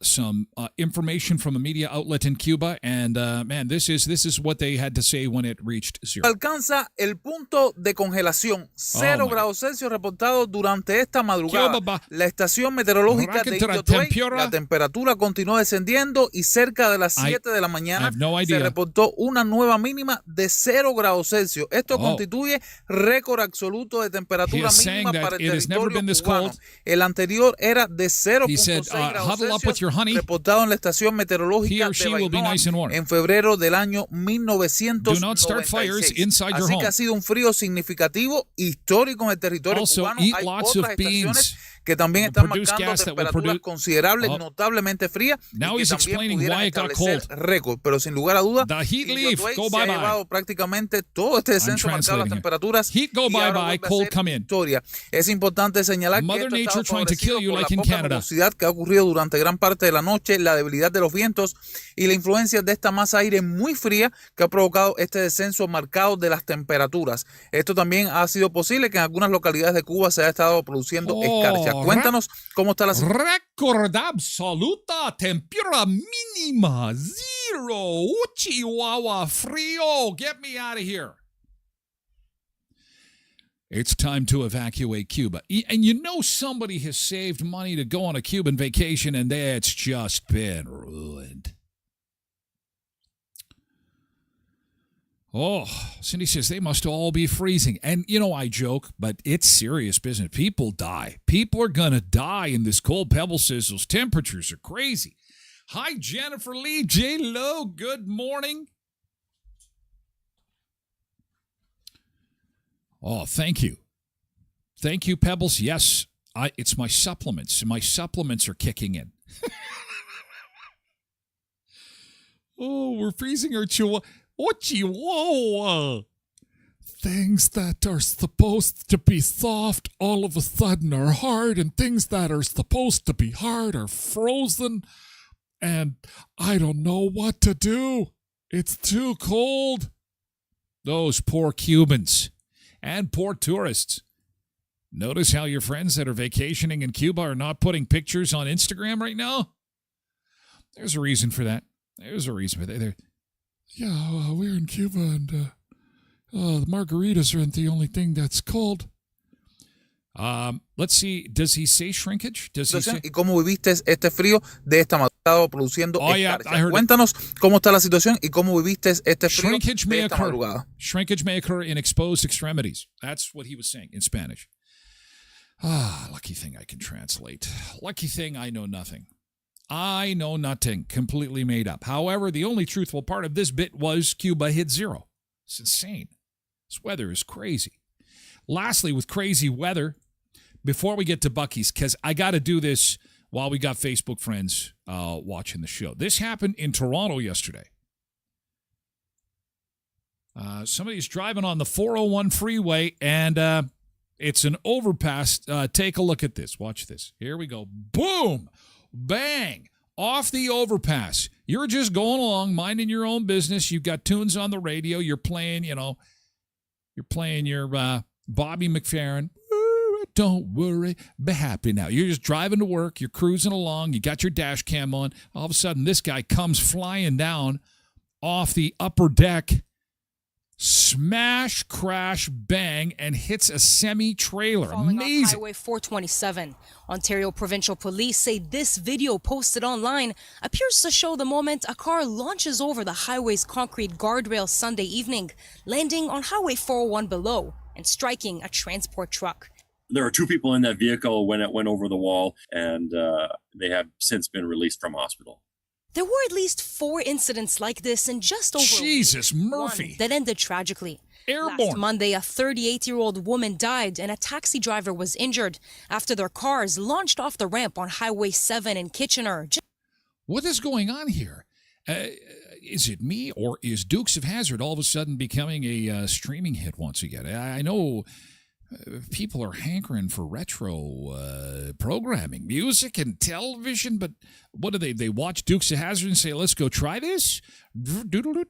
some information from a media outlet in Cuba, and man, this is what they had to say when it reached 0. Alcanza el punto de congelación, 0 grados Celsius reportado durante esta madrugada. La estación meteorológica de Yotuay, la temperatura continuó descendiendo y cerca de las 7 de la mañana se reportó una nueva mínima de 0 grados Celsius. Esto constituye récord absoluto de temperatura mínima para el territorio cubano. El anterior era de 0.6 grados Celsius reportado en la estación meteorológica de Bainoa en febrero del año 1996. Así que ha sido un frío significativo, histórico en el territorio cubano. Hay otras estaciones que también están marcando temperaturas considerables, notablemente frías, y que también pudieran establecer récord. Pero sin lugar a dudas, Yotuay se ha llevado prácticamente todo este descenso marcado las temperaturas y ahora vuelve a ser historia. Es importante señalar que esto está favorecido por la poca nubosidad que ha ocurrido durante gran parte de la noche, la debilidad de los vientos y la influencia de esta masa de aire muy fría que ha provocado este descenso marcado de las temperaturas. Esto también ha sido posible que en algunas localidades de Cuba se haya estado produciendo escarcha. Cuéntanos cómo está la situación. Récord absoluta, temperatura mínima, 0, Chihuahua, frío, get me out of here. It's time to evacuate Cuba. And you know somebody has saved money to go on a Cuban vacation, and it's just been ruined. Oh, Cindy says they must all be freezing. And, you know, I joke, but it's serious business. People die. People are going to die in this cold. Pebble says those temperatures are crazy. Hi, Jennifer Lee, J-Lo, good morning. Oh, thank you. Thank you, Pebbles. Yes, it's my supplements. My supplements are kicking in. Oh, we're freezing our chihuahua. Oh, chihuahua. Things that are supposed to be soft all of a sudden are hard, and things that are supposed to be hard are frozen, and I don't know what to do. It's too cold. Those poor Cubans and poor tourists. Notice how your friends that are vacationing in Cuba are not putting pictures on Instagram right now? There's a reason for that. Yeah, we're in Cuba, and the margaritas aren't the only thing that's cold. Let's see. Does he say shrinkage? Does he say? ¿Y cómo viviste este frío de esta madrugada produciendo escarcha? I heard Cuéntanos cómo está la situación y cómo viviste este frío Shrinkage de esta madrugada. Shrinkage may occur in exposed extremities. That's what he was saying in Spanish. Lucky thing I can translate. Lucky thing I know nothing. I know nothing. Completely made up. However, the only truthful part of this bit was Cuba hit zero. It's insane. This weather is crazy. Lastly, with crazy weather, before we get to Bucky's, because I got to do this while we got Facebook friends watching the show. This happened in Toronto yesterday. Somebody's driving on the 401 freeway, and it's an overpass. Take a look at this. Watch this. Here we go. Boom! Bang! Off the overpass. You're just going along, minding your own business. You've got tunes on the radio. You're playing, your Bobby McFerrin. Don't worry, be happy now. You're just driving to work. You're cruising along. You got your dash cam on. All of a sudden, this guy comes flying down off the upper deck. Smash, crash, bang, and hits a semi-trailer. Amazing. Off Highway 427. Ontario Provincial Police say this video posted online appears to show the moment a car launches over the highway's concrete guardrail Sunday evening, landing on Highway 401 below and striking a transport truck. There are 2 people in that vehicle when it went over the wall, and they have since been released from hospital. There were at least 4 incidents like this in just over Jesus Murphy that ended tragically. Airborne. Last Monday, a 38-year-old woman died and a taxi driver was injured after their cars launched off the ramp on Highway 7 in Kitchener. What is going on here? Is it me, or is Dukes of Hazzard all of a sudden becoming a streaming hit once again? I know people are hankering for retro programming, music and television, but what do they watch Dukes of Hazzard and say, let's go try this? Do you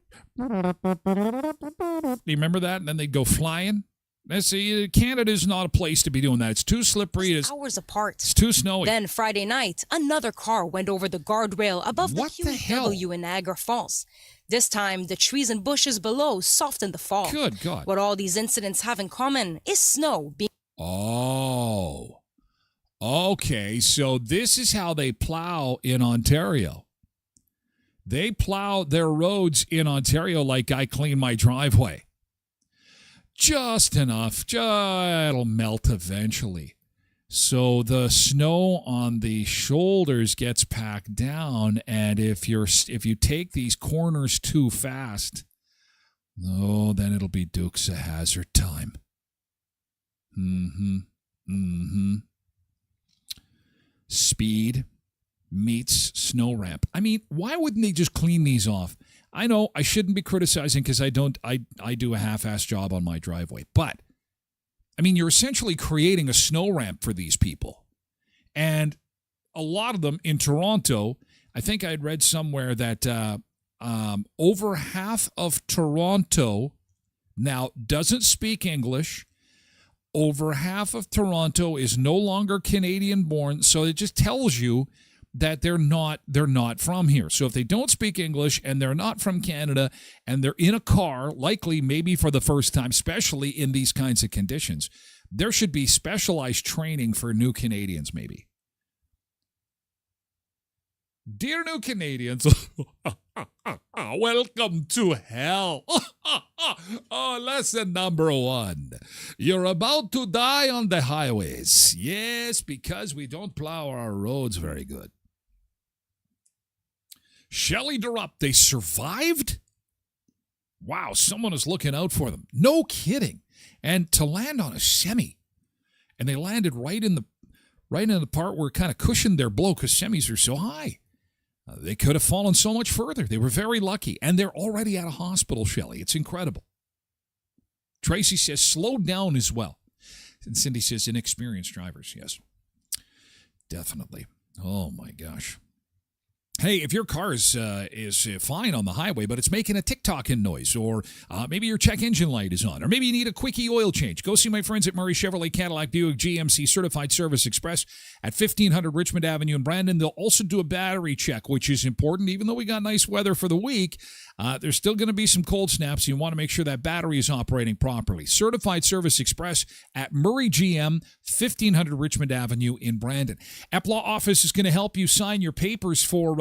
remember that? And then they go flying. See, Canada's not a place to be doing that. It's too slippery. It's hours apart. It's too snowy. Then Friday night, another car went over the guardrail above the QEW in Niagara Falls. This time, the trees and bushes below softened the fall. Good God. What all these incidents have in common is snow being... Oh. Okay, so this is how they plow in Ontario. They plow their roads in Ontario like I clean my driveway. Just enough. It'll melt eventually. So the snow on the shoulders gets packed down, and if you take these corners too fast, then it'll be Dukes of Hazzard time. Speed meets snow ramp. I mean, why wouldn't they just clean these off? I know I shouldn't be criticizing because I do a half-ass job on my driveway. But, I mean, you're essentially creating a snow ramp for these people. And a lot of them in Toronto, I think I'd read somewhere that over half of Toronto now doesn't speak English. Over half of Toronto is no longer Canadian-born. So it just tells you that they're not from here. So if they don't speak English and they're not from Canada and they're in a car, likely maybe for the first time, especially in these kinds of conditions, there should be specialized training for new Canadians maybe. Dear new Canadians, welcome to hell. Lesson number 1. You're about to die on the highways. Yes, because we don't plow our roads very good. Shelley Derup, they survived? Wow, someone is looking out for them. No kidding. And to land on a semi. And they landed right in the part where it kind of cushioned their blow because semis are so high. They could have fallen so much further. They were very lucky. And they're already at a hospital, Shelley. It's incredible. Tracy says slow down as well. And Cindy says inexperienced drivers. Yes, definitely. Oh, my gosh. Hey, if your car is fine on the highway, but it's making a tick-tocking noise, or maybe your check engine light is on, or maybe you need a quickie oil change, go see my friends at Murray Chevrolet Cadillac Buick GMC Certified Service Express at 1500 Richmond Avenue in Brandon. They'll also do a battery check, which is important. Even though we got nice weather for the week, there's still going to be some cold snaps. You want to make sure that battery is operating properly. Certified Service Express at Murray GM, 1500 Richmond Avenue in Brandon. Eplaw Office is going to help you sign your papers for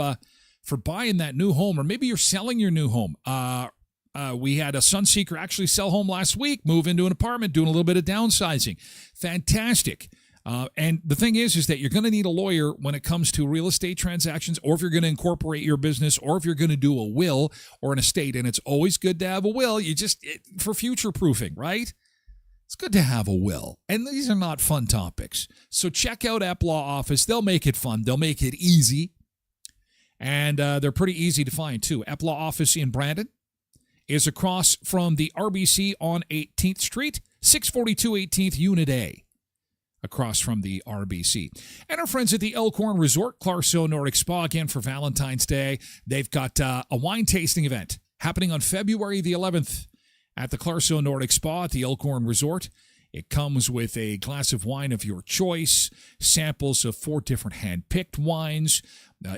buying that new home, or maybe you're selling your new home. We had a Sunseeker actually sell home last week, move into an apartment, doing a little bit of downsizing. Fantastic. And the thing is that you're going to need a lawyer when it comes to real estate transactions, or if you're going to incorporate your business, or if you're going to do a will or an estate. And it's always good to have a will. For future proofing, right? It's good to have a will. And these are not fun topics. So check out Eplaw Office. They'll make it fun. They'll make it easy. And they're pretty easy to find, too. Eplaw Office in Brandon is across from the RBC on 18th Street, 642 18th Unit A, across from the RBC. And our friends at the Elkhorn Resort, Clarkson Nordic Spa, again for Valentine's Day. They've got a wine tasting event happening on February the 11th at the Clarkson Nordic Spa at the Elkhorn Resort. It comes with a glass of wine of your choice, samples of 4 different hand-picked wines,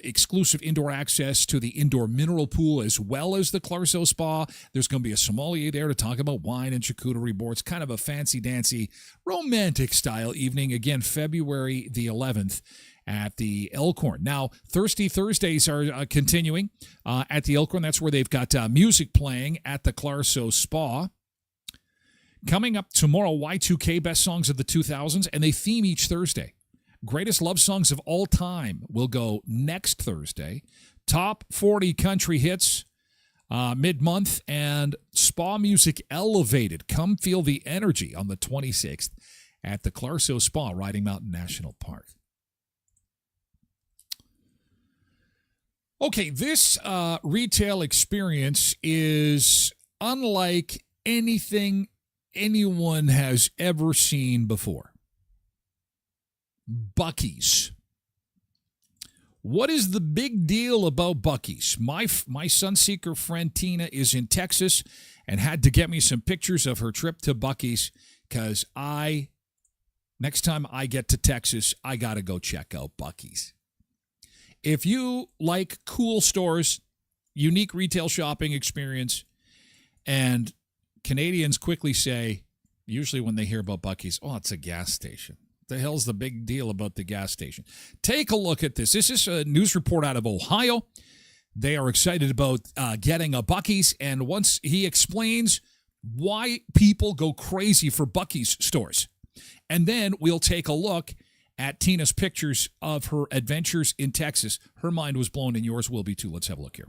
exclusive indoor access to the indoor mineral pool as well as the Clarkson Spa. There's going to be a sommelier there to talk about wine and charcuterie boards. Kind of a fancy-dancy, romantic-style evening. Again, February the 11th at the Elkhorn. Now, Thirsty Thursdays are continuing at the Elkhorn. That's where they've got music playing at the Clarkson Spa. Coming up tomorrow, Y2K Best Songs of the 2000s, and they theme each Thursday. Greatest Love Songs of All Time will go next Thursday. Top 40 Country Hits mid-month, and Spa Music Elevated. Come feel the energy on the 26th at the Clarkson Spa, Riding Mountain National Park. Okay, this retail experience is unlike anything anyone has ever seen before. Buc-ee's. What is the big deal about Buc-ee's? My Sunseeker friend Tina is in Texas and had to get me some pictures of her trip to Buc-ee's because next time I get to Texas, I got to go check out Buc-ee's. If you like cool stores, unique retail shopping experience, and Canadians quickly say, usually when they hear about Buc-ee's, oh, it's a gas station. The hell's the big deal about the gas station? Take a look at this. This is a news report out of Ohio. They are excited about getting a Buc-ee's, and once he explains why people go crazy for Buc-ee's stores. And then we'll take a look at Tina's pictures of her adventures in Texas. Her mind was blown, and yours will be too. Let's have a look here.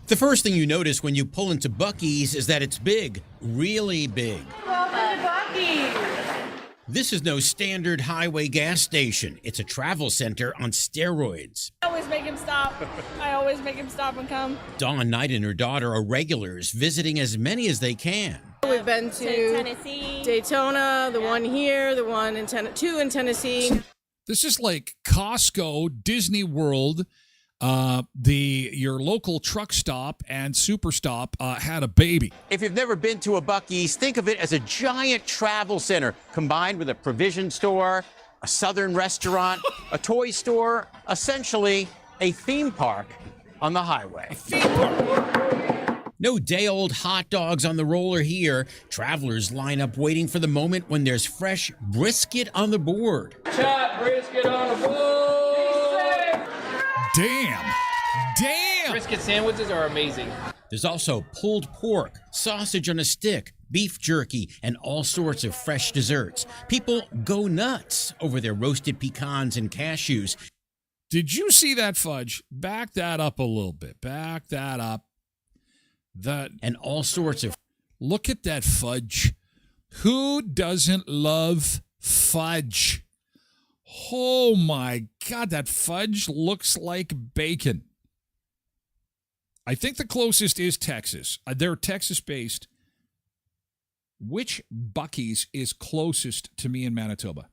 The first thing you notice when you pull into Buc-ee's is that it's big, really big. Welcome to Buc-ee's. This is no standard highway gas station. It's a travel center on steroids. I always make him stop. I always make him stop and come. Dawn Knight and her daughter are regulars, visiting as many as they can. We've been to Tennessee, Daytona, the one here, the one in two in Tennessee. This is like Costco, Disney World. Your local truck stop and super stop had a baby. If you've never been to a Buc-ee's, think of it as a giant travel center combined with a provision store, a southern restaurant, a toy store, essentially a theme park on the highway. A theme park. No day-old hot dogs on the roller here. Travelers line up waiting for the moment when there's fresh brisket on the board. Chop brisket on the board. Damn. Brisket sandwiches are amazing. There's also pulled pork, sausage on a stick, beef jerky, and all sorts of fresh desserts. People go nuts over their roasted pecans and cashews. Did you see that fudge? Back that up a little bit. Back that up. And all sorts of... Look at that fudge. Who doesn't love fudge? Oh my God, that fudge looks like bacon. I think the closest is Texas. They're Texas-based. Which Buc-ee's is closest to me in Manitoba?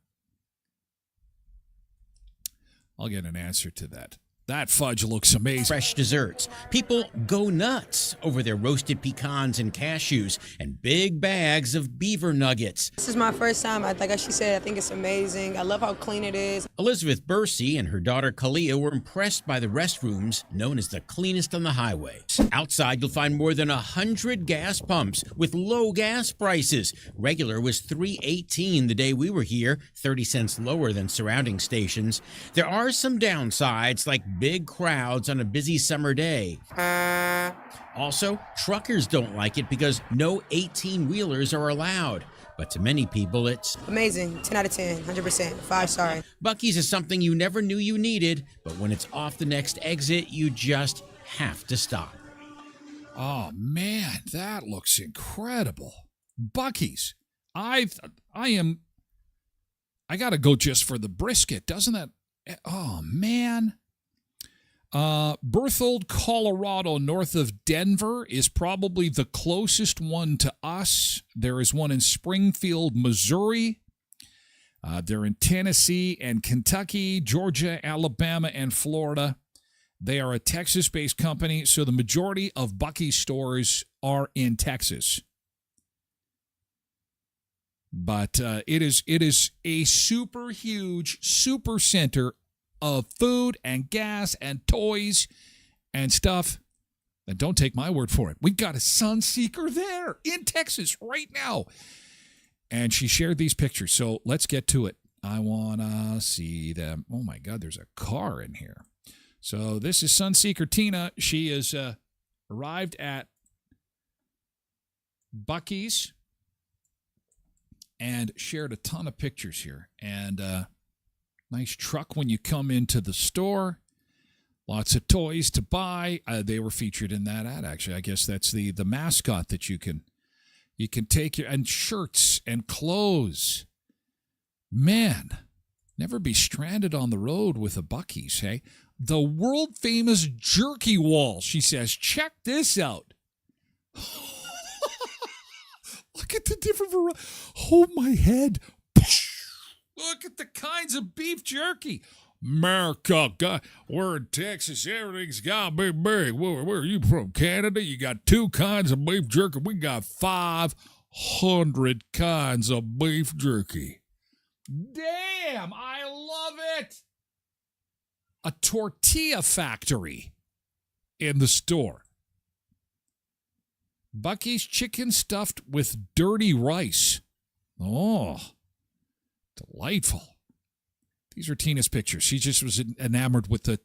I'll get an answer to that. That fudge looks amazing. Fresh desserts. People go nuts over their roasted pecans and cashews and big bags of beaver nuggets. This is my first time. Like she said, I think it's amazing. I love how clean it is. Elizabeth Bursey and her daughter Kalia were impressed by the restrooms, known as the cleanest on the highway. Outside, you'll find more than 100 gas pumps with low gas prices. Regular was $3.18 the day we were here, 30 cents lower than surrounding stations. There are some downsides, like big crowds on a busy summer day. Also, truckers don't like it because no 18-wheelers are allowed. But to many people, it's amazing. 10 out of 10, 100%, 5-star. Buc-ee's is something you never knew you needed, but when it's off the next exit, you just have to stop. Oh, man, that looks incredible. Buc-ee's. I got to go just for the brisket, doesn't that? Oh, man. Berthold, Colorado, north of Denver, is probably the closest one to us. There is one in Springfield, Missouri. They're in Tennessee and Kentucky, Georgia, Alabama, and Florida. They are a Texas-based company, so the majority of Buc-ee's stores are in Texas. But it is a super huge super center of food and gas and toys and stuff. And don't take my word for it. We got a Sunseeker there in Texas right now. And she shared these pictures. So let's get to it. I want to see them. Oh, my God, there's a car in here. So this is Sunseeker Tina. She is arrived at Buc-ee's and shared a ton of pictures here. And nice truck when you come into the store. Lots of toys to buy. They were featured in that ad, actually. I guess that's the mascot that you can take your, and shirts and clothes. Man, never be stranded on the road with a Buc-ee's, hey? The world-famous jerky wall, she says. Check this out. Look at the different variety. Hold my head. Look at the kinds of beef jerky. America, God, we're in Texas. Everything's got to be big. Where are you from, Canada? You got 2 kinds of beef jerky. We got 500 kinds of beef jerky. Damn, I love it. A tortilla factory in the store. Buc-ee's chicken stuffed with dirty rice. Oh, delightful. These are Tina's pictures. She just was enamored with the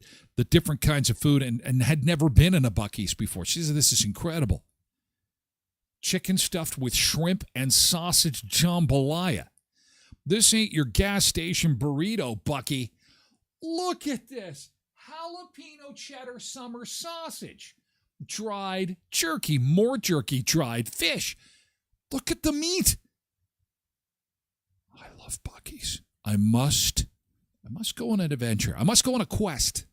different kinds of food and had never been in a Buc-ee's before. She said, this is incredible. Chicken stuffed with shrimp and sausage jambalaya. This ain't your gas station burrito, Buc-ee. Look at this. Jalapeno cheddar summer sausage. Dried jerky. More jerky. Dried fish. Look at the meat. I love Buc-ee's. I must go on an adventure. I must go on a quest.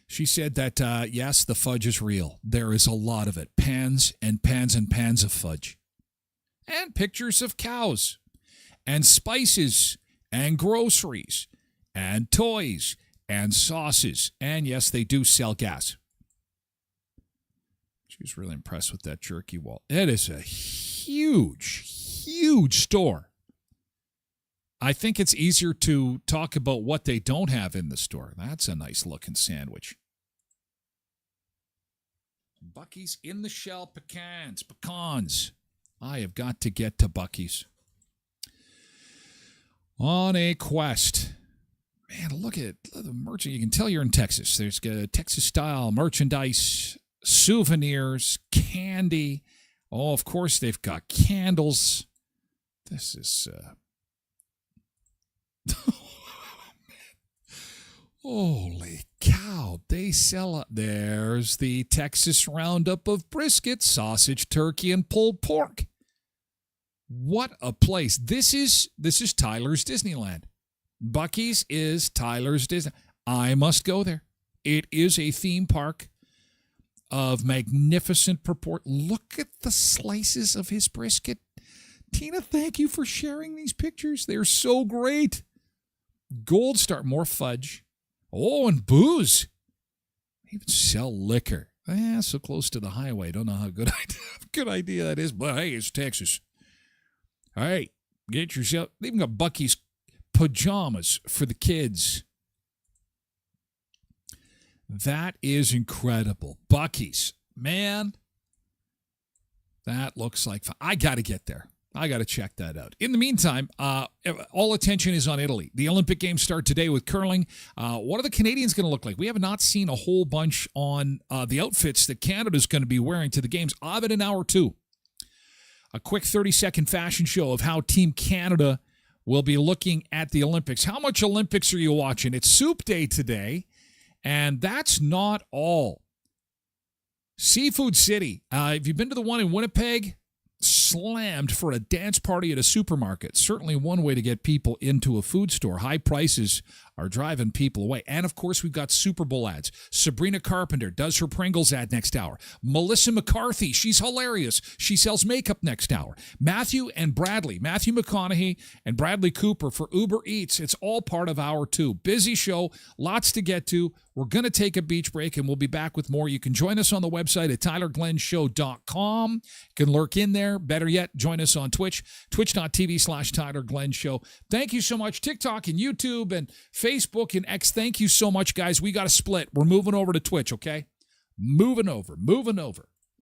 She said that, yes, the fudge is real. There is a lot of it. Pans and pans and pans of fudge. And pictures of cows. And spices. And groceries. And toys. And sauces. And, yes, they do sell gas. She was really impressed with that jerky wall. It is a huge, huge store. I think it's easier to talk about what they don't have in the store. That's a nice looking sandwich. Buc-ee's in the shell pecans. I have got to get to Buc-ee's. On a quest. Man, look at the merchant. You can tell you're in Texas. There's Texas-style merchandise, souvenirs, candy. Oh, of course, they've got candles. This is... Holy cow, they sell it. There's the Texas roundup of brisket, sausage, turkey, and pulled pork. What a place. This is Tyler's Disneyland. Buc-ee's is Tyler's Disney. I must go there. It is a theme park of magnificent purport. Look at the slices of his brisket. Tina, thank you for sharing these pictures. They're so great. Gold Star, more fudge. Oh, and booze. Even sell liquor. So close to the highway. Don't know how good idea that is, but hey, it's Texas. All right, get yourself. They even got Bucky's pajamas for the kids. That is incredible. Bucky's. Man, that looks like fun. I got to get there. I got to check that out. In the meantime, all attention is on Italy. The Olympic Games start today with curling. What are the Canadians going to look like? We have not seen a whole bunch on the outfits that Canada's going to be wearing to the games. I'll have it in hour 2. A quick 30-second fashion show of how Team Canada will be looking at the Olympics. How much Olympics are you watching? It's Soup Day today, and that's not all. Seafood City. Have you been to the one in Winnipeg? Slammed for a dance party at a supermarket. Certainly one way to get people into a food store. High prices are driving people away. And, of course, we've got Super Bowl ads. Sabrina Carpenter does her Pringles ad next hour. Melissa McCarthy, she's hilarious. She sells makeup next hour. Matthew McConaughey and Bradley Cooper for Uber Eats. It's all part of hour 2. Busy show, lots to get to. We're going to take a beach break, and we'll be back with more. You can join us on the website at TylerGlenShow.com. You can lurk in there. Better yet, join us on Twitch, twitch.tv/TylerGlenShow. Thank you so much. TikTok and YouTube and Facebook and X, thank you so much, guys. We got to split. We're moving over to Twitch, okay? Moving over.